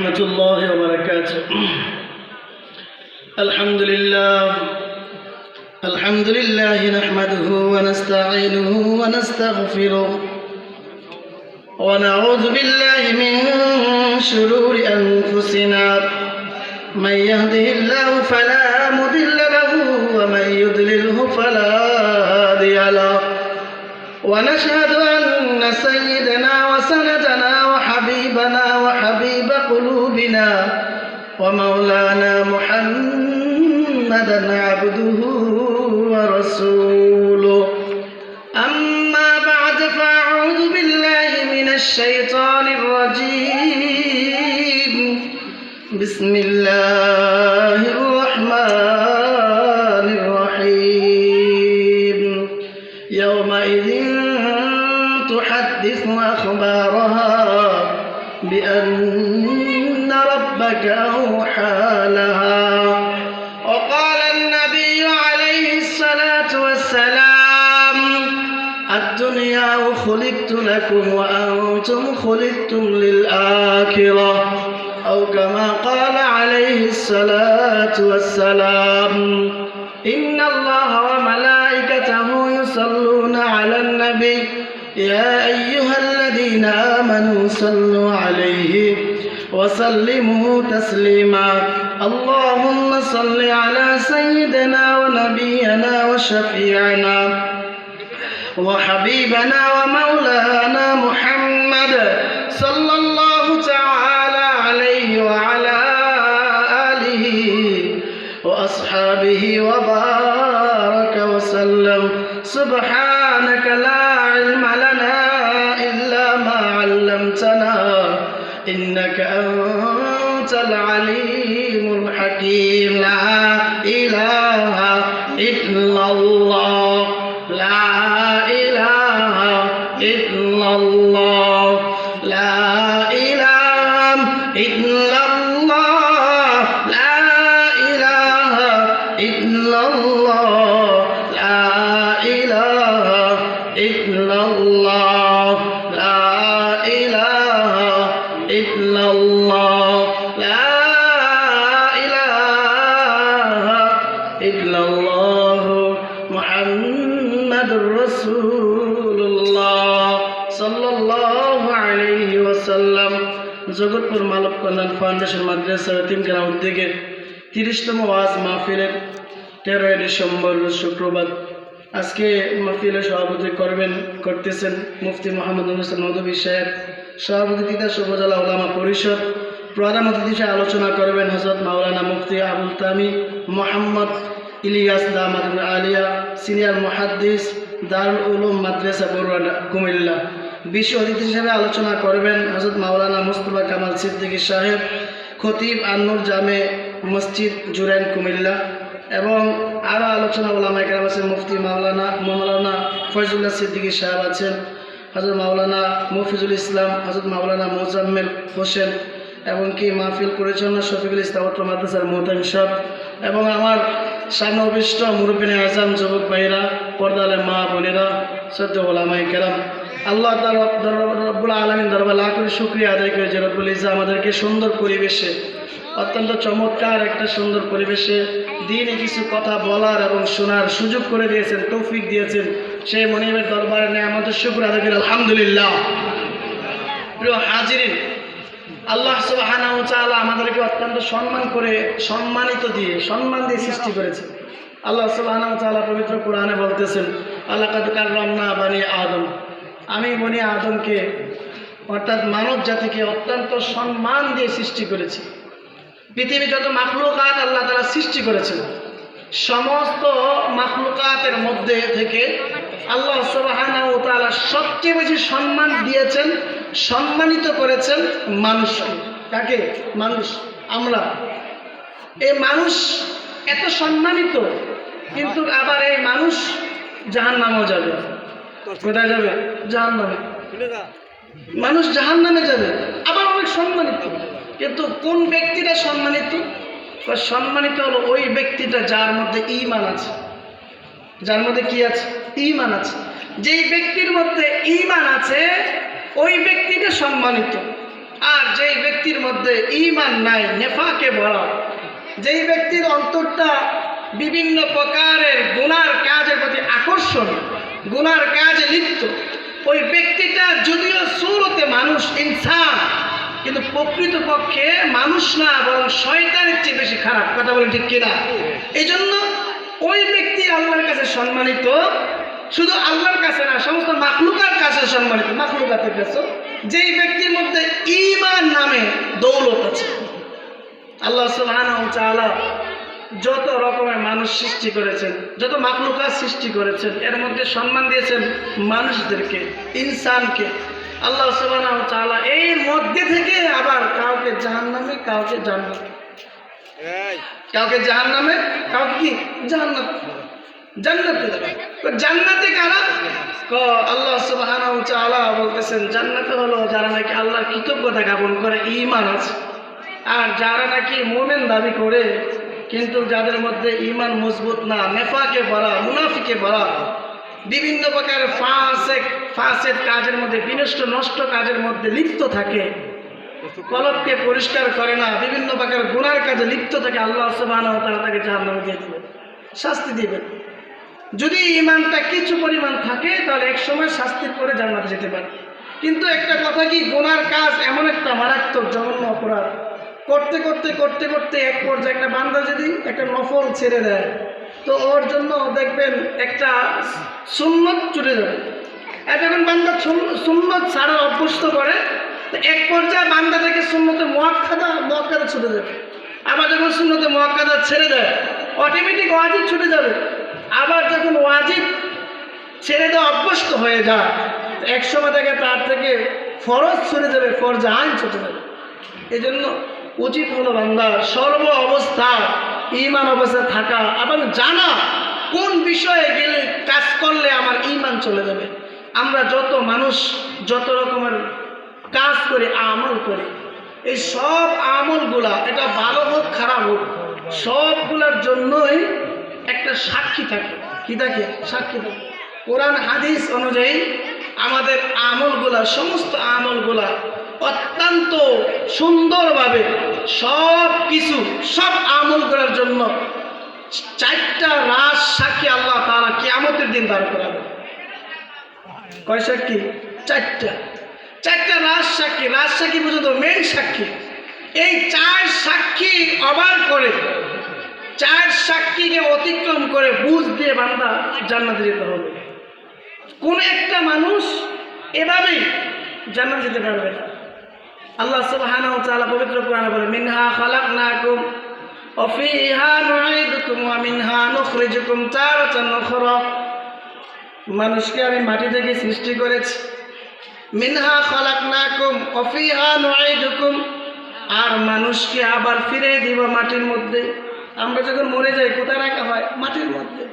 ورحمة الله وبركاته. الحمد لله نحمده ونستعينه ونستغفره ونعوذ بالله من شرور أنفسنا. من يهده الله فلا مضل له ومن يضلله فلا هادي له. ونشهد أن سيدنا وسندنا وحبيبنا وحبيب قلوبنا ومولانا محمدا عبده ورسوله. أما بعد فأعوذ بالله من الشيطان الرجيم. بسم الله الرحمن الرحيم. يومئذ تحدث أخبارها بأن ربك أوحى لها. وقال النبي عليه الصلاة والسلام: الدنيا خلقت لكم وأنتم خلقتم للآخرة، أو كما قال عليه الصلاة والسلام. إن الله وملائكته يصلون على النبي يا أيها الذين آمنوا صلوا عليه وسلموا تسليما. اللهم صل على سيدنا ونبينا وشفيعنا وحبيبنا ومولانا محمد صلى الله تعالى عليه وعلى آله وأصحابه وبارك وسلم. سبحانك لا علم لنا إلا ما علمتنا إنك أنت العليم الحكيم. لا إله إلا الله، لا إله إلا الله، لا إله إلا الله، لا إله إلا الله، لا إله إلا الله، لا إله إلا الله، لا إله إلا الله محمد رسول الله صلى الله عليه وسلم. জগৎপুর মানব কল্যাণ foundation মাদ্রাসা এতিমখানা উদ্যোগে 30তম ওয়াজ মাহফিলের 13 ডিসেম্বর শুক্রবার আজকে মাহফিলের সভাপতি করতেছেন মুফতি মোহাম্মদ নদভী সাহেব, সভাপতিত্বে উপজেলা উলামা পরিষদ। প্রধান অতিথি হিসেবে আলোচনা করবেন হযরত মাওলানা মুফতি আবুল তামি মোহাম্মদ ইলিয়াস দামাত আলিয়া, সিনিয়র মুহাদ্দিস দারুল উলুম মাদ্রাসা বড়ুয়া কুমিল্লা। বিশেষ অতিথি হিসেবে আলোচনা করবেন হযরত মাওলানা মুস্তাফা কামাল সিদ্দিকী সাহেব, খতিব আন-নূর জামে মসজিদ জুরাইন কুমিল্লা। এবং আরও আলোচনা ওলামায়ে কেরাম আছেন, মুফতি মাওলানা ফয়জুল্লাহ সিদ্দিকী সাহেব আছেন, হযরত মাওলানা মফিজুল ইসলাম, হযরত মাওলানা মোজাম্মেল হোসেন, এবং কি মাহফিল পরিচালনা শফিকুল ইসলাম মাদ্রাসার মোহতামিম সাহেব, এবং আমার সামনে অভিষ্ট মুরব্বিনে আজম যুবক ভাইরা, পর্দালে মা বোনেরা, শ্রদ্ধেয় ওলামায়ে কেরাম, আল্লাহ রব্বুল আলামিন দরবার লাখ কোটি শুকরিয়া আদায় করে যে রব্বুল ইজ্জত আমাদেরকে সুন্দর পরিবেশে, অত্যন্ত চমৎকার একটা সুন্দর পরিবেশে দিনে কিছু কথা বলার এবং শোনার সুযোগ করে দিয়েছেন, তৌফিক দিয়েছেন। সেই মনিবের দরবারে নিয়ে আমাদের শুকর আদায় করি আলহামদুলিল্লাহ। প্রিয় হাজিরিন, আল্লাহ সুবহানাহু ওয়া তাআলা আমাদেরকে অত্যন্ত সম্মান দিয়ে সৃষ্টি করেছে। আল্লাহ সুবহানাহু ওয়া তাআলা পবিত্র কোরআনে বলতেছেন, আলাকাদ কাররামনা বানি আদম, আমি বনি আদমকে অর্থাৎ মানব জাতিকে অত্যন্ত সম্মান দিয়ে সৃষ্টি করেছি। পৃথিবী যত মাখলুকাত আল্লাহ তাআলা সৃষ্টি করেছেন, সমস্ত মাখলুকাতের মধ্যে থেকে আল্লাহ সুবহানাহু ওয়া তাআলা সবচেয়ে বেশি সম্মান দিয়েছেন, সম্মানিত করেছেন মানুষকে। কাকে? মানুষ, আমরা। এই মানুষ এত সম্মানিত, কিন্তু আবার এই মানুষ জাহান্নামেও যাবে। কোথায় যাবে? জাহান্নামে। মানুষ জাহান্নামে যাবে, আবার অনেক সম্মানিত। কিন্তু কোন ব্যক্তিটা সম্মানিত? সম্মানিত হলো ওই ব্যক্তিটা যার মধ্যে ঈমান আছে। যার মধ্যে কি আছে? ঈমান আছে। যেই ব্যক্তির মধ্যে ঈমান আছে ওই ব্যক্তিটা সম্মানিত। আর যেই ব্যক্তির মধ্যে ঈমান নাই, নেফাকে ভরা, যেই ব্যক্তির অন্তরটা বিভিন্ন প্রকারের গুনার কাজের প্রতি আকর্ষণ, গুনার কাজে লিপ্ত, ওই ব্যক্তিটা যদিও সূরতে মানুষ, ইনসান, কিন্তু প্রকৃতপক্ষে মানুষ না, বরং শয়তানের চেয়ে বেশি খারাপ। কথা বলেন ঠিক কিনা? এই জন্য ওই ব্যক্তি আল্লাহর কাছে সম্মানিত, শুধু আল্লাহর কাছে না, সমস্ত মাখলুকার কাছে সম্মানিত, মাখলুকাতের কাছে, যেই ব্যক্তির মধ্যে ঈমান নামে দৌলত আছে। আল্লাহ সুবহানাহু ওয়া তাআলা যত রকমের মানুষ সৃষ্টি করেছেন, যত মাখলুকাত সৃষ্টি করেছেন, এর মধ্যে সম্মান দিয়েছেন মানুষদেরকে, ইনসানকে। আল্লাহ সুবহানাহু ওয়া তাআলা এর মধ্যে থেকে আবার কাউকে জাহান্নামে, কাউকে জান্নাতে, কাউকে জাহান্নামে, কাউকে কি জান্নাতে, জান্নাতে। তো জান্নাতে কারা? আল্লাহ সুবহানাহু ওয়া তাআলা বলতেছেন জান্নাতে হলো যারা নাকি আল্লাহর কৃতজ্ঞতা জ্ঞাপন করে, ঈমান আছে। আর যারা নাকি মুমিন দাবি করে কিন্তু যাদের মধ্যে ঈমান মজবুত না, নেফাকে ভরা, মুনাফিকে ভরা, বিভিন্ন প্রকার ফাসেক কাজের মধ্যে, বিনষ্ট নষ্ট কাজের মধ্যে লিপ্ত থাকে, কলবকে পরিষ্কার করে না, বিভিন্ন প্রকার গুনার কাজে লিপ্ত থাকে, আল্লাহ সুবহানাহু ওয়া তাআলা তাকে জাহান্নামে দিয়ে দিবেন, শাস্তি দিবেন। যদি ঈমানটা কিছু পরিমাণ থাকে তাহলে এক সময় শাস্তির পরে জান্নাতে যেতে পারে। কিন্তু একটা কথা কি, গুনার কাজ এমন একটা মারাত্মক জঘন্য অপরাধ, করতে করতে করতে করতে এক পর্যায়ে একটা বান্দা যদি একটা নফল ছেড়ে দেয়, তো ওর জন্য দেখবেন একটা সুন্নত ছুটে যাবে। আর যখন বান্দা সুন্নত ছাড়া অভ্যস্ত করে, তো এক পর্যায়ে বান্দা থেকে সুন্নতে মুআক্কাদা ছুটে যাবে। আবার যখন সুন্নতে মুআক্কাদা ছেড়ে দেয়, অটোমেটিক ওয়াজিব ছুটে যাবে। আবার যখন ওয়াজিব ছেড়ে দেওয়া অভ্যস্ত হয়ে যায়, এক সময় থেকে তার থেকে ফরজ ছুটে যাবে, ফরজ আইন ছুটে যাবে। এই জন্য উচিত হলো বান্দার সর্ব অবস্থা ঈমান অবস্থায় থাকা এবং জানা কোন বিষয়ে গেলে কাজ করলে আমার ঈমান চলে যাবে। আমরা যত মানুষ যত রকমের কাজ করি, আমল করি, এই সব আমলগুলা, এটা ভালো হোক খারাপ হোক, সবগুলোর জন্যই একটা সাক্ষী থাকে। কি থাকে? সাক্ষী থাকে। কোরআন হাদিস অনুযায়ী আমাদের আমলগুলা, সমস্ত আমলগুলা অত্যন্ত সুন্দরভাবে সব কিছু, সব আমল করার জন্য 4টা রাজ সাক্ষী আল্লাহ তাআলা কিয়ামতের দিন দাঁড় করাবে। কয় সাক্ষী? 4টা রাজ সাক্ষী। রাজ সাক্ষী পর্যন্ত মেন সাক্ষী। এই 4 সাক্ষী অবার করে, 4 সাক্ষীকে অতিক্রম করে বুঝ দিয়ে বান্দা জান্নাতে যেতে হবে। কোন একটা মানুষ এভাবেই জান্নাতে যেতে পারবে না। আল্লাহ সুবহানাহু ওয়া তাআলা পবিত্র কোরআনে বলে, মিনহা খালাকনাকুম ওয়া ফিহা নুঈদুকুম ওয়া মিনহা নুখরিজুকুম তারাতান উখরা। মানুষকে আমি মাটি থেকে সৃষ্টি করেছি। মিনহা খালাকনাকুম ওয়া ফিহা নুঈদুকুম, আর মানুষকে আবার ফিরে দিব মাটির মধ্যে। আমরা যখন মরে যাই কোথায় রাখা হয়? মাটির মধ্যে।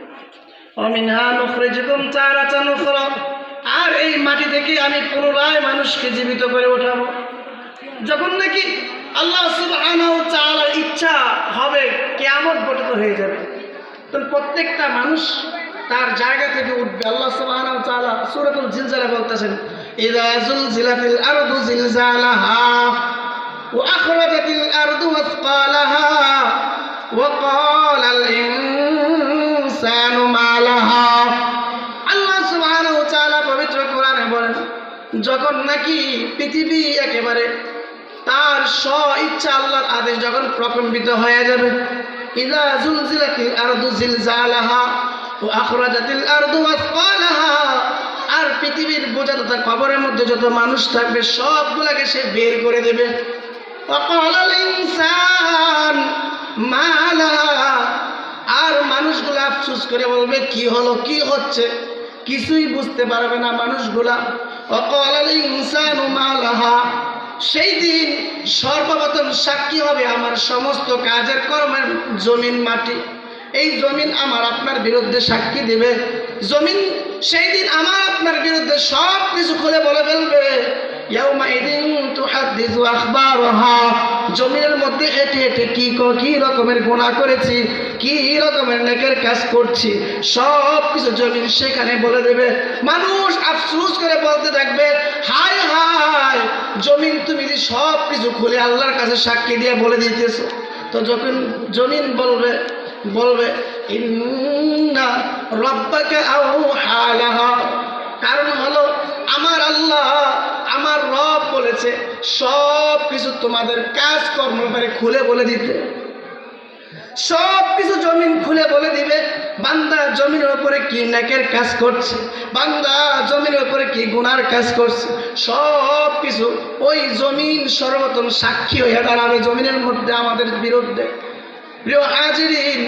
ওয়া মিনহা নুখরিজুকুম তারাতান উখরা, আর এই মাটি থেকে আমি পুনরায় মানুষকে জীবিত করে ওঠাবো। যখন নাকি আল্লাহ সুবহানাহু ওয়া তাআলার ইচ্ছা হবে কিয়ামত ঘটিত হয়ে যাবে, তখন প্রত্যেকটা মানুষ তার জায়গা থেকে উঠবে। আল্লাহ সুবহানাহু ওয়া তাআলা সূরাতুল জিলজালা বলতেছেন, ইযা যুলজিলাতিল আরদু জিলজালাহা ওয়া আখরাজাতিল আরদু আসকালাহা ওয়া ক্বালাল ইনসানু মা লাহা। আল্লাহ সুবহানাহু ওয়া তাআলা পবিত্র কোরআনে বলেন, যখন নাকি পৃথিবী একেবারে তার ইচ্ছা আল্লাহর আদেশ যখন প্রকম্পিত হয়ে যাবে, ইযা যুলজিলাতিল আরদু জিলজালাহা ওয়া আখরাজাতিল আরদু আসকালাহা, আর পৃথিবীর বোঝা তথা কবরের মধ্যে যত মানুষ থাকবে সবগুলোকে সে বের করে দেবে। ওয়া ক্বালাল ইনসান মা লাহা, আর মানুষগুলো আফসোস করে বলবে কি হলো, কি হচ্ছে, কিছুই বুঝতে পারবে না মানুষগুলা। ওয়া ক্বালাল ইনসানু মা লাহা, সেই দিন সর্বপ্রথম সাক্ষী হবে আমার সমস্ত কাজের কর্মের জমিন, মাটি। এই জমিন আমার আপনার বিরুদ্ধে সাক্ষী দিবে। জমিন সেই দিন আমার আপনার বিরুদ্ধে সব কিছু খুলে বলে ফেলবে। ইয়াউমাইদিন তুহাদ্দিসু আখবারহা, জমিনের মধ্যে হেঁটে হেঁটে কি রকমের গুনাহ করেছি, কি রকমের নেকের কাজ করছি, সব কিছু জমিন সেখানে বলে দেবে। মানুষ আফসোস করে বলতে থাকবে, হায় হায় জমিন, তুমি যে সব কিছু খুলে আল্লাহর কাছে সাক্ষী দিয়ে বলে দিতেছো। তো যখন জমিন বলবে ইন্না রাব্বাকা আওহা লাহা, কারণ হলো আমার আল্লাহ, আমার রব বলেছে সব কিছু তোমাদের কাজকর্ম খুলে বলে দিতে। সব কিছু জমিন খুলে বলে দিবে, বান্দা জমিনের উপরে কি নেকের কাজ করছে, বান্দা জমিনের উপরে কি গুনার কাজ করছে, সব কিছু ওই জমিন সর্বপ্রথম সাক্ষী হয়ে দাঁড়াবে জমিনের মধ্যে আমাদের বিরুদ্ধে। প্রিয় হাজিরিন,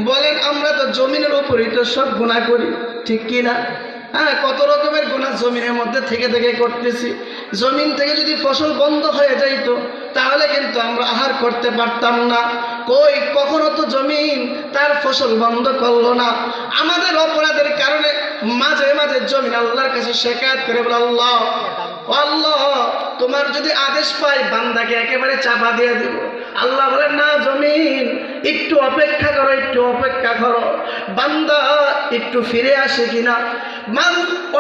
বলেন আমরা তো জমিনের উপরেই তো সব গুনাহ করি, ঠিক কি না? হ্যাঁ, কত রকমের গুনাহ জমিনের মধ্যে থেকে থেকে করতেছি। জমিন থেকে যদি ফসল বন্ধ হয়ে যাইতো তাহলে কিন্তু আমরা আহার করতে পারতাম না। কখনো তো জমিন তার ফসল বন্ধ করলো না। আমাদের অপরাধের কারণে মাঝে মাঝে জমিন আল্লাহর কাছে শিকায়ত করে বলে, আল্লাহ আল্লাহ তোমার যদি আদেশ পাই বান্দাকে একেবারে চাপা দিয়ে দেব। আল্লাহ বলেন, না জমিন একটু অপেক্ষা করো, একটু অপেক্ষা করো, বান্দা একটু ফিরে আসে কিনা।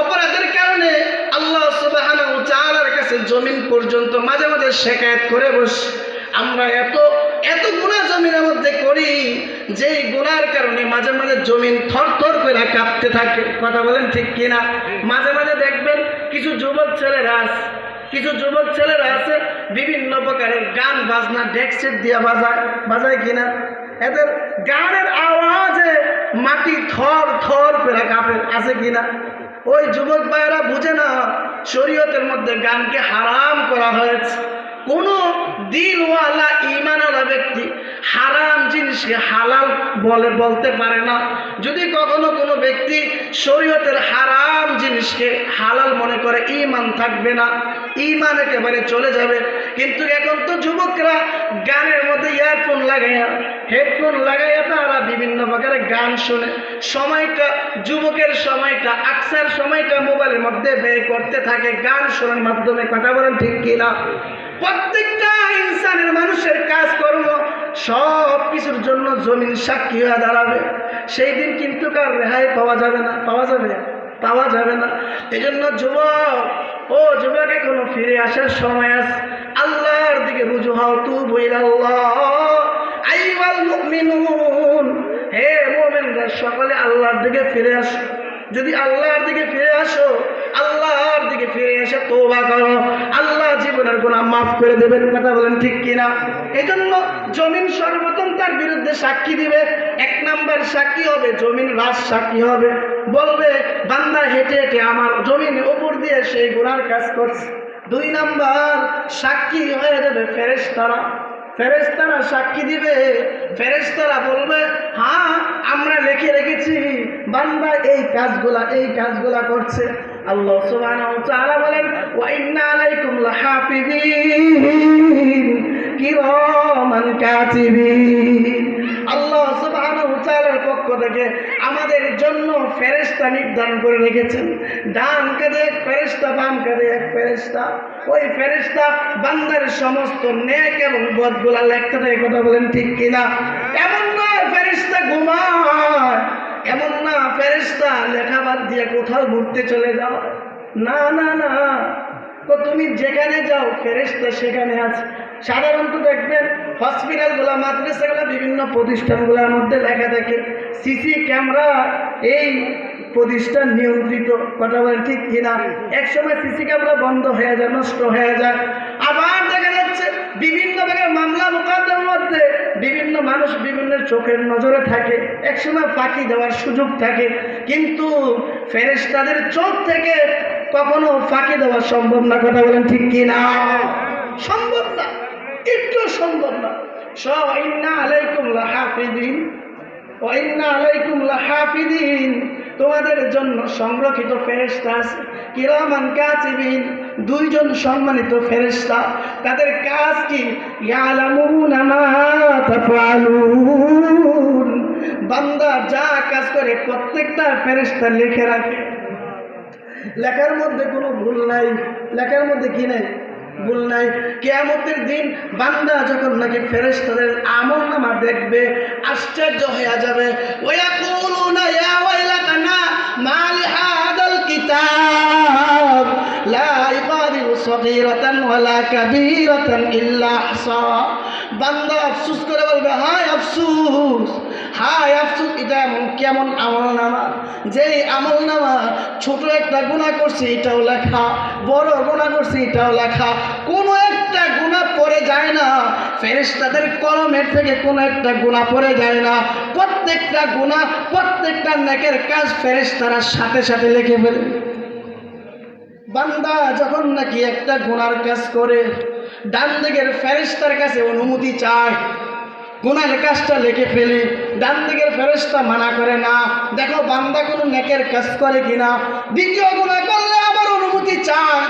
অপরাধের কারণে আল্লাহ সুবহানাহু ওয়া তাআলার কাছে জমিন পর্যন্ত মাঝে মাঝে শিকায়ত করে বসে। আমরা এত এত গুনাহ জমিনের মধ্যে করি, যেই গুনার কারণে মাঝে মাঝে জমিন থরথর করে কাঁপতে থাকে। কথা বলেন ঠিক কিনা? মাঝে মাঝে দেখবেন কিছু যুবক ছেলেরা আছে বিভিন্ন প্রকারের গান বাজনা ডেক সেট দিয়ে বাজায় কিনা। এদের গানের আওয়াজে মাটি থর থর করে কাঁপে, আছে কিনা? ওই যুবক ভাইয়েরা বুঝে না শরীয়তের মধ্যে গানকে হারাম করা হয়েছে। কোনো দিলওয়ালা ঈমানওয়ালা ব্যক্তি হারাম জিনিসকে হালাল বলতে পারে না। যদি কখনো কোনো ব্যক্তি শরীয়তের হারাম জিনিসকে হালাল মনে করে, ঈমান থাকবে না, ঈমান একেবারে চলে যাবে। কিন্তু এখন তো যুবকরা গানের মধ্যে ইয়ারফোন লাগাইয়া হেডফোন লাগাইয়া তারা বিভিন্ন প্রকারের গান শোনে। যুবকের সময়টা আকসার সময়টা মোবাইলের মধ্যে ব্যয় করতে থাকে গান শোনার মাধ্যমে। কথা বলেন ঠিক কিনা? প্রত্যেকটা ইনসানের মানুষের কাজকর্ম সব কিছুর জন্য জমিন সাক্ষী হয়ে দাঁড়াবে। সেই দিন কিন্তু কার রেহাই পাওয়া যাবে না। এই জন্য যুবক এখনো ফিরে আসার সময় আছে। আল্লাহর দিকে রুজু হও, তুবু ইলাল্লাহ আইয়ুহাল মুমিনুন, হে মুমিনরা সকলে আল্লাহর দিকে ফিরে আসো। যদি আল্লাহর দিকে ফিরে আসো, আল্লাহর দিকে ফিরে এসে তওবা করো, আল্লাহ জীবনের গুনাহ মাফ করে দেবেন। কথা বলেন ঠিক কিনা? এই জন্য জমিন সর্বপ্রথম তার বিরুদ্ধে সাক্ষী দিবে। 1 নাম্বার সাক্ষী হবে জমিন, রাজ সাক্ষী হবে, বলবে বান্দা হেঁটে হেঁটে আমার জমিনের উপর দিয়ে সেই গুনার কাজ করছে। 2 নাম্বার সাক্ষী হয়ে যাবে ফেরেশতারা সাক্ষী দিবে। ফেরেশতারা বলবে, হ্যাঁ আমরা লিখে রেখেছি বান্দা এই কাজগুলা করছে। আল্লাহ সুবহানাহু ওয়া তাআলা বলেন, ওয়া ইন্না আলাইকুম লাহাফিজিন কিরামান কাতিবিন। আল্লাহ সুবহানাহু ওয়া তাআলার পক্ষ থেকে আমাদের জন্য ফেরেশতা নির্ধারণ করে রেখেছেন। ডান কাঁধে এক ফেরেশতা, বাম কাঁধে এক ফেরেশতা। ওই ফেরেশতা বান্দার সমস্ত নেক এবং বদগুলা লিখতে থাকে। কথা বলেন ঠিক কিনা? এমন না ফেরেশতা ঘুমায়, এমন না ফেরেশতা লেখা বাদ দিয়ে কোথাও ঘুরতে চলে যাও, না না না, তো তুমি যেখানে যাও ফেরেশতা সেখানে আছে। সাধারণত দেখবেন হসপিটালগুলো, মাদ্রাসাগুলো, বিভিন্ন প্রতিষ্ঠানগুলোর মধ্যে লেখা থাকে সিসি ক্যামেরা এই প্রতিষ্ঠান নিয়ন্ত্রিত। কথা বলেন ঠিক কিনা? একসময় সিসি ক্যামেরা বন্ধ হয়ে যায়, নষ্ট হয়ে যায়। আবার দেখা যাচ্ছে বিভিন্ন জায়গায় মামলা মোকদ্দমার মধ্যে বিভিন্ন মানুষ বিভিন্ন চোখের নজরে থাকে, একসময় ফাঁকি দেওয়ার সুযোগ থাকে, কিন্তু ফেরেশতাদের চোখ থেকে কখনো ফাঁকি দেওয়া সম্ভব না। কথা বলেন ঠিক কিনা? সম্ভব না, একটু সম্ভব না। ইন্না আলাইকুম লাহাফিজিন, ওয়া ইন্না আলাইকুম লাহাফিজিন, তোমাদের জন্য সংরক্ষিত ফেরেশতা আছে। কিরামান কাতিবিন, 2 জন সম্মানিত ফেরেশতা। তাদের কাজ কি? ইয়ালামুনা মা তাফআলুন, বান্দা যা কাজ করে প্রত্যেকটা ফেরেশতা লিখে রাখে। লেখার মধ্যে কোনো ভুল নাই, লেখার মধ্যে কি নাই, ভুল নাই। কিয়ামতের দিন বান্দা যখন নাকি ফেরেশতাদের আমলনামা দেখবে আশ্চর্য হয়ে যাবে। ওয়ায়াকুলুনা ইয়া ওয়াইলাতানা মা লিহাদাল কিতাব লা ইগাদিরু সগীরাতান ওয়ালা কাবীরাতান ইল্লা আহসা। বান্দা আফসোস করে বলবে, হায় আফসোস, হায় আফসোস, এটা এমন কেমন আমলনামা, যেই আমলনামা ছোট একটা গুনাহ করছি এটাও লেখা, বড় গুনাহ করছি এটাও লেখা, কোনো একটা গুনাহ পড়ে যায় না, ফেরেশতাদের কলমের থেকে কোনো একটা গুনাহ পড়ে যায় না। প্রত্যেকটা গুনাহ, প্রত্যেকটা নেকের কাজ ফেরেশতারা সাথে সাথে লিখে ফেলে। বান্দা যখন নাকি একটা গুনার কাজ করে ডান দিকের ফেরেশতার কাছে অনুমতি চায়, গুনার কাজটা লিখে ফেলে, ডান দিকের ফেরেশতা মানা করে না, দেখো বান্দা কোনো নেকের কাজ করে কিনা। দ্বিতীয় গুনাহ করলে আবার অনুমতি চায়,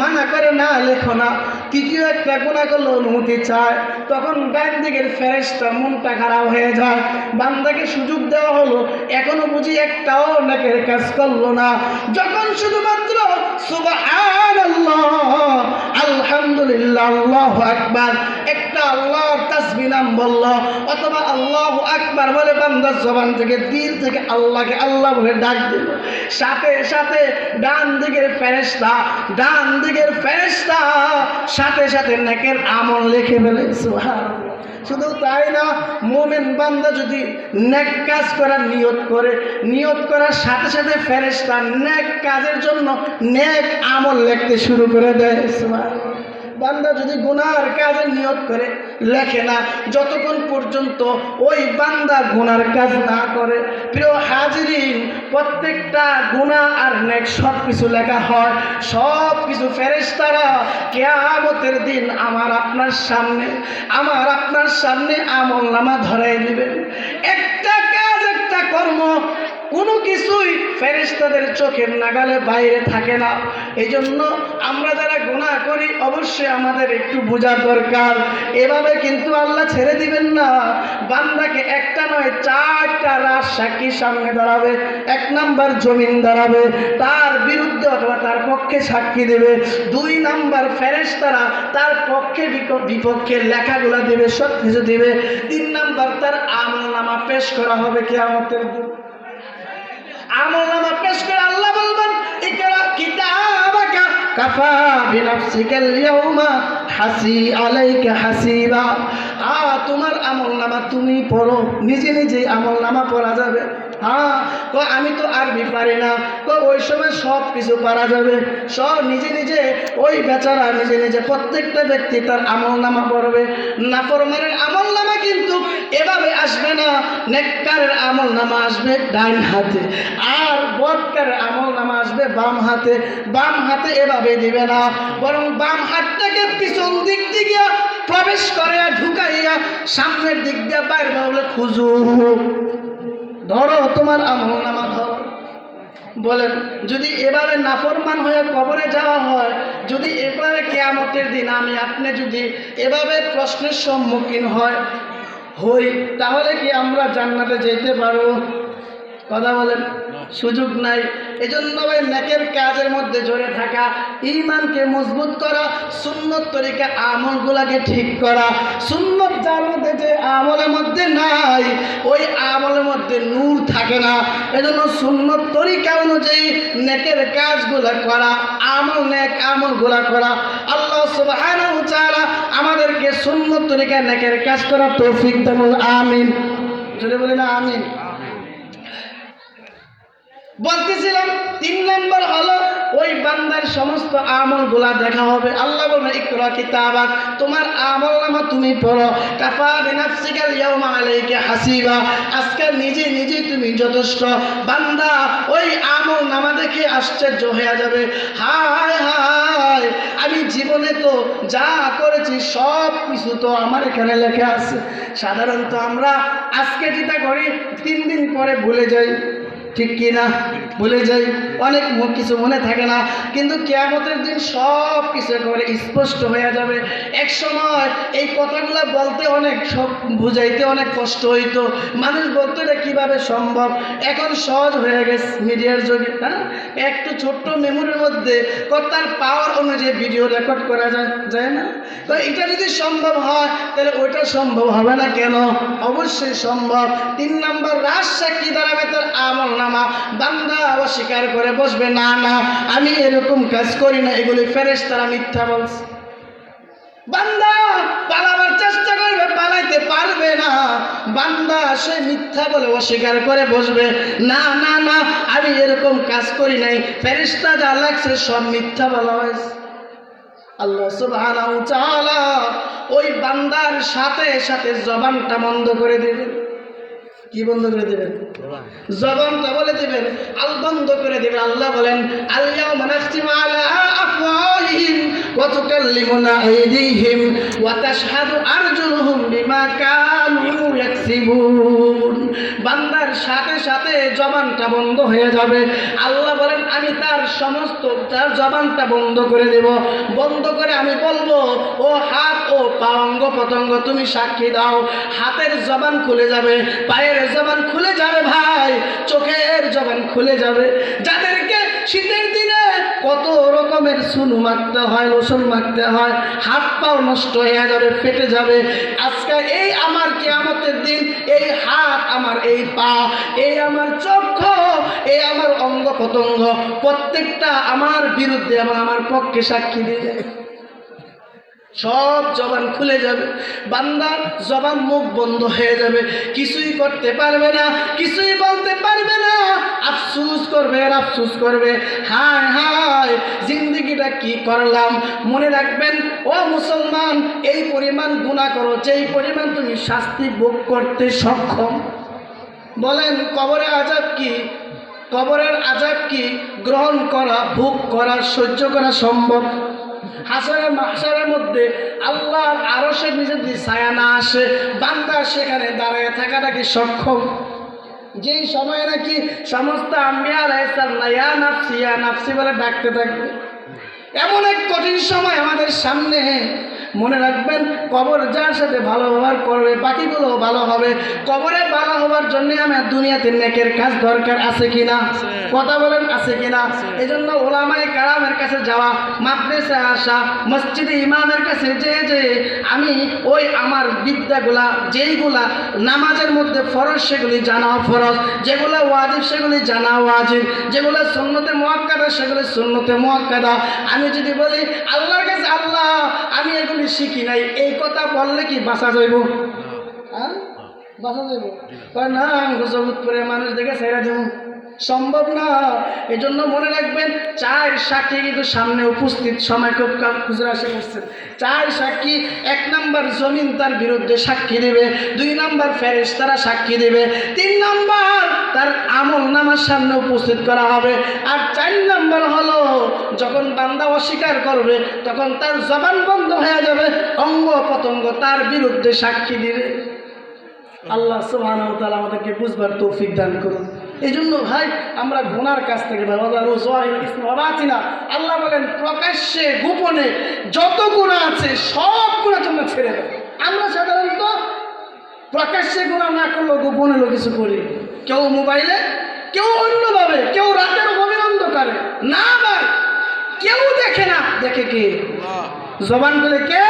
মানা করে না লেখো না। তৃতীয় একটা গুনাহ করলে অনুমতি চায়, তখন ডান দিকের ফেরেশতা মনটা খারাপ হয়ে যায়, বান্দাকে সুযোগ দেওয়া হলো, এখনো বুঝি একটাও নেকের কাজ করলো না। যখন শুধুমাত্র সুবহানাল্লাহ, আলহামদুলিল্লাহ, আল্লাহু আকবার, একটা আল্লাহর তাসবিহ নাম বলল অথবা আল্লাহু আকবার বলে বান্দার জবান থেকে, দিল থেকে আল্লাহকে আল্লাহ বলে ডাক দিল, সাথে সাথে ডান দিকের ফেরেশতা, ডান দিকের ফেরেশতা সাথে সাথে নেকের আমল লিখে ফেলে। সুবহানাল্লাহ। শুধু তাই না, মুমিন বান্দা যদি নেক কাজ করার নিয়ত করে, নিয়ত করার সাথে সাথে ফেরেশতা নেক কাজের জন্য নেক আমল লিখতে শুরু করে দেয়। সুবহানাল্লাহ। বান্দা যদি গুনার কাজের নিয়ত করে লেখে না, যতক্ষণ পর্যন্ত ওই বান্দা গুনার কাজ না করে। প্রিয় হাজিরিন, প্রত্যেকটা গুনাহ আর নেক সব কিছু লেখা হয়, সব কিছু ফেরেশতারা কিয়ামতের দিন আমার আপনার সামনে, আমার আপনার সামনে আমলনামা ধরাই দিবেন। একটা কাজ, একটা কর্ম, কোনো কিছুই ফেরেশতাদের চোখের নাগালে বাইরে থাকে না। এই জন্য আমরা যারা গুনাহ করি অবশ্যই আমাদের একটু বোঝা দরকার, এভাবে কিন্তু আল্লাহ ছেড়ে দিবেন না। বান্দাকে একটা নয়, চারটা রাত সাক্ষীর সামনে দাঁড়াবে। এক নাম্বার জমিন দাঁড়াবে, তার বিরুদ্ধে অথবা তার পক্ষে সাক্ষী দেবে। দুই নাম্বার ফেরেশতারা তার পক্ষে বিপক্ষে লেখাগুলা দেবে, সব কিছু দেবে। তিন নাম্বার তার আমলনামা পেশ করা হবে কিয়ামতের দিন। আমলনামা পেশ করে আল্লাহ বলবেন, ইকরা কিতাবাকা কাফা বিনাফসিকাল ইয়াউমা হাসি আলাইকা হাসিবা। তোমার আমলনামা তুমি পড়ো, নিজে নিজে আমলনামা পড়া যাবে। আমি তো আরবি পারি না, ওই সময় সব কিছু পারা যাবে, সব নিজে নিজে ওই বেচারা নিজে নিজে প্রত্যেকটা ব্যক্তি তার আমলনামা পড়বে। নাফরমানের আমলনামা কিন্তু এভাবে আসবে না, নেককারের আমলনামা আসবে ডান হাতে, আর বদকারের আমলনামা আসবে বাম হাতে। বাম হাতে এভাবে দিবে না, বরং বাম হাতটাকে পিছন দিক দিয়ে প্রবেশ করে ঢুকাইয়া সামনের দিক দিয়ে বাইরে বলে, খুঁজু ধরো তোমার আমলনামা ধরো। বলেন, যদি এভাবে নাফরমান হয়ে কবরে যাওয়া হয়, যদি এবারে কিয়ামতের দিন আমি আপনি যদি এভাবে প্রশ্নের সম্মুখীন হই, তাহলে কি আমরা জান্নাতে যেতে পারবো? কথা বলেন, সুযোগ নাই। এজন্য ভাই নেকের কাজের মধ্যে জড়ে থাকা, ঈমানকে মজবুত করা, সুন্নত তরিকা আমলগুলাকে ঠিক করা। সুন্নত যার মধ্যে, যে আমলের মধ্যে নাই, ওই আমলের মধ্যে নূর থাকে না। এজন্য সুন্নত তরিকা অনুযায়ী নেকের কাজগুলা করা, নেক আমলগুলা করা। আল্লাহ সুবহানাহু ওয়া তাআলা আমাদেরকে সুন্নত তরিকা নেকের কাজ করা তৌফিক দান। আমিন। জোরে বলেন আমিন। বলতেছিলাম, 3 নম্বর হলো ওই বান্দার সমস্ত আমলগুলা দেখা হবে। আল্লাহ বলবেন, ইকরা কিতাবাক, তোমার আমলনামা তুমি পড়ো, কাফা বিনাফসিকাল ইয়াউমা আলাইকা হাসিবা, আজকে নিজে নিজে তুমি যথেষ্ট। বান্দা ওই আমলনামা দেখে আশ্চর্য হয়ে যাবে, হায় হায়, আমি জীবনে তো যা করেছি সব কিছু তো আমার এখানে লেখা আছে। সাধারণত আমরা আজকে যেটা করি 3 দিন পরে ভুলে যাই, ঠিক কিনা? ভুলে যাই, অনেক কিছু মনে থাকে না, কিন্তু কিয়ামতের দিন সব কিছু একেবারে স্পষ্ট হয়ে যাবে। এক সময় এই কথাগুলো বলতে অনেক সব বুঝাইতে অনেক কষ্ট হইতো, মানুষ বলতো এটা কীভাবে সম্ভব, এখন সহজ হয়ে গেছে মিডিয়ার যুগে। হ্যাঁ, একটু ছোট্ট মেমোরির মধ্যে তার পাওয়ার অনুযায়ী ভিডিও রেকর্ড করা যায় না? তো এটা যদি সম্ভব হয় তাহলে ওইটা সম্ভব হবে না কেন? অবশ্যই সম্ভব। 3 নম্বর, রাজ সাক্ষী দাঁড়াবে তার আমল নামা। বান্দা অস্বীকার করে বসবে, না না আমি এরকম কাজ করি না, এগুলি ফেরেশতারা মিথ্যা বলছে। বান্দা পালাবার চেষ্টা করবে, পালাইতে পারবে না। বান্দা সে মিথ্যা বলে অস্বীকার করে বসবে, না না না আমি এরকম কাজ করি নাই, ফেরেশতা যা লাগছে সব মিথ্যা বলা হয়েছে। আল্লাহ সুবহানাহু ওয়া তাআলা ওই বান্দার সাথে সাথে জবানটা বন্ধ করে দেবেন। কি বন্ধ করে দেবেন? জবানটা বলে দেবেন, আল বন্ধ করে দেবেন। আল্লাহ বলেন, আল-ইয়াওমা নাখতিমু আলা আফওয়াহিহিম ওয়া তুকাল্লিমুনা আইদিহিম ওয়া তাশহাদু আরজুলুহুম বিমা কানু ইয়াকসিবুন। বান্দার সাথে সাথে জবানটা বন্ধ হয়ে যাবে। আল্লাহ বলেন, আমি তার জবানটা বন্ধ করে দেব। বন্ধ করে আমি বলবো, ও হাত ও পা অঙ্গ প্রত্যঙ্গ তুমি সাক্ষী দাও। হাতের জবান খুলে যাবে, পায়ের জবান খুলে যাবে, ভাই চোখের জবান খুলে যাবে। যাদেরকে শীতের দিনে কত রকমের চুন মাখতে হয়, রসুন মাখতে হয়, হাত পাও নষ্ট হয়ে যাবে, ফেটে যাবে। আজকে এই আমার কিয়ামতের দিন এই হাত আমার, এই পা, এই আমার চক্ষু, এই আমার অঙ্গ প্রত্যঙ্গ প্রত্যেকটা আমার বিরুদ্ধে এবং আমার পক্ষে সাক্ষী দিবে। সব জবান খুলে যাবে, বান্দার জবান মুখ বন্ধ হয়ে যাবে, কিছুই করতে পারবে না, কিছুই বলতে পারবে না। আফসোস করবে আর আফসোস করবে, হায় হায় জিন্দেগিটা কি করলাম। মনে রাখবেন ও মুসলমান, এই পরিমাণ গুনাহ করো যেই পরিমাণ তুমি শাস্তি ভোগ করতে সক্ষম। বলেন কবরের আযাব কি? কবরের আযাব কি গ্রহণ করা, ভোগ করা, সহ্য করা সম্ভব? হাসরের মধ্যে আল্লাহর আরশের নিচে যদি ছায়া না আসে, বান্দা সেখানে দাঁড়ায় থাকাটা কি সক্ষম? যেই সময় নাকি সমস্ত আম্বিয়া আলাইহিস সালাম ইয়া নাফসি ইয়া নাফসি বলে ডাকতে থাকবে, এমন এক কঠিন সময় আমাদের সামনে। মনে রাখবেন, কবর যার সাথে ভালো ব্যবহার করবে বাকিগুলো ভালো হবে। কবরে ভালো হওয়ার জন্য আমার দুনিয়াতে নেকের কাজ দরকার আছে কিনা? কথা বলেন, আছে কিনা? এই জন্য ওলামায়ে কেরামের কাছে যাওয়া, মাদ্রাসায় আসা, মসজিদে ইমামের কাছে যে আমি ওই আমার বিদ্যাগুলা যেইগুলা নামাজের মধ্যে ফরজ সেগুলি জানা ফরজ, যেগুলো ওয়াজিব সেগুলি জানা ওয়াজিব, যেগুলো সুন্নতে মুআক্কাদা সেগুলি সুন্নতে মুআক্কাদা। আমি যদি বলি আল্লাহর কাছে, আল্লাহ আমি এগুলি শিখি নাই, এই কথা বললে কি বাঁচা যাইব? হ্যাঁ, বাঁচা যাইব না? জগৎপুরের মানুষ দেখে ছেড়ে দেব, সম্ভব না। এই জন্য মনে রাখবেন, 4 সাক্ষী কিন্তু সামনে উপস্থিত, সময় খুব খুচরা আসে করছেন। 4 সাক্ষী, 1 নম্বর জমিন তার বিরুদ্ধে সাক্ষী দেবে, 2 নম্বর ফেরেশতারা সাক্ষী দেবে, 3 নম্বর তার আমল নামার সামনে উপস্থিত করা হবে, আর 4 নম্বর হলো যখন বান্দা অস্বীকার করবে তখন তার জবান বন্ধ হয়ে যাবে, অঙ্গ প্রত্যঙ্গ তার বিরুদ্ধে সাক্ষী দিবে। আল্লাহ সুবহানাহু ওয়া তাআলা আমাদেরকে বুঝবার তৌফিক দান করুন। এই জন্য ভাই আমরা গুনার কাছ থেকে আল্লাহ বলেন প্রকাশ্যে গোপনে যত গুনাহ আছে সব গুনাহ তোমরা ছেড়ে দাও। আমরা সাধারণত প্রকাশ্যে গুনাহ না করলেও গোপনে কিছু করি, কেউ মোবাইলে, কেউ অন্যভাবে, কেউ রাতের গভীর অন্ধকারে। না ভাই, কেউ দেখে না, দেখে কে? জবান বলে কে?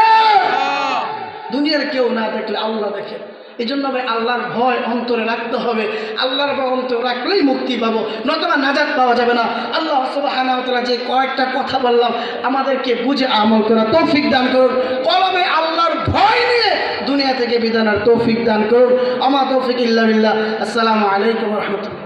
দুনিয়ার কেউ না দেখলে আল্লাহ দেখে। এই জন্য ভাই আল্লাহর ভয় অন্তরে রাখতে হবে, আল্লাহর ভয় অন্তরে রাখলেই মুক্তি পাবো, নতুবা নাজাত পাওয়া যাবে না। আল্লাহ সুবহানাহু ওয়া তাআলা যে কয়েকটা কথা বললাম আমাদেরকে বুঝে আমল করা তৌফিক দান করুন, কলবে আল্লাহর ভয় নিয়ে দুনিয়া থেকে বিদায় নেওয়ার তৌফিক দান করুন। আমা তৌফিক ইল্লা বিল্লাহ। আসসালামু আলাইকুম ওয়া রাহমাতুল্লাহ।